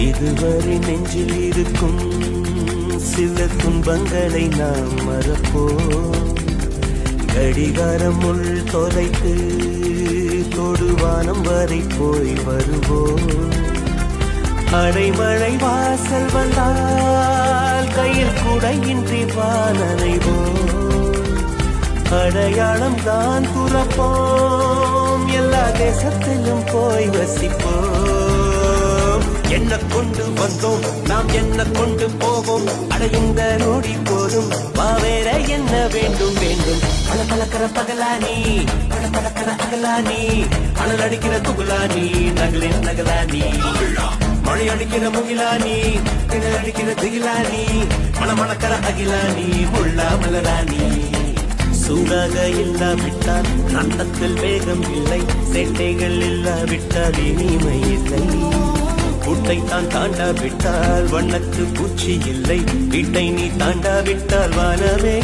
இதுவரை நெஞ்சில் இருக்கும் சில துன்பங்களை நாம் மறப்போம். கடிகாரம் உள் தொலைத்து தொடுவானம் வரை போய் வருவோம். அடைமழை வாசல் வந்தால் கையில் குடையின்றி வானனைவோம். அடையாளம் தான் துறப்போம், எல்லா தேசத்திலும் போய் வசிப்போம். என்ன கொண்டு வந்தோம் நாம் என்ன கொண்டு போவோம், அடைந்த நோடி போதும் வேற என்ன வேண்டும் வேண்டும். பல பழக்கிற பகலானி பல பழக்கிற அகலானி, அனல் அடிக்கிற துகுலானி நகலின் நகலானி, மழை அடிக்கிற முகிலானி திணல் அடிக்கிற திகிலானி, மணமணக்கிற அகிலானி முள்ளா மலராணி. சூடாக இல்லாவிட்டால் அந்தத்தில் வேகம் இல்லை, சேட்டைகள் இல்லாவிட்டால் இனிமை இல்லை. கூட்டைத்தான் தாண்டாவிட்டால் வண்ணத்து பூச்சி இல்லை, வீட்டை நீ தாண்டாவிட்டால் வானமே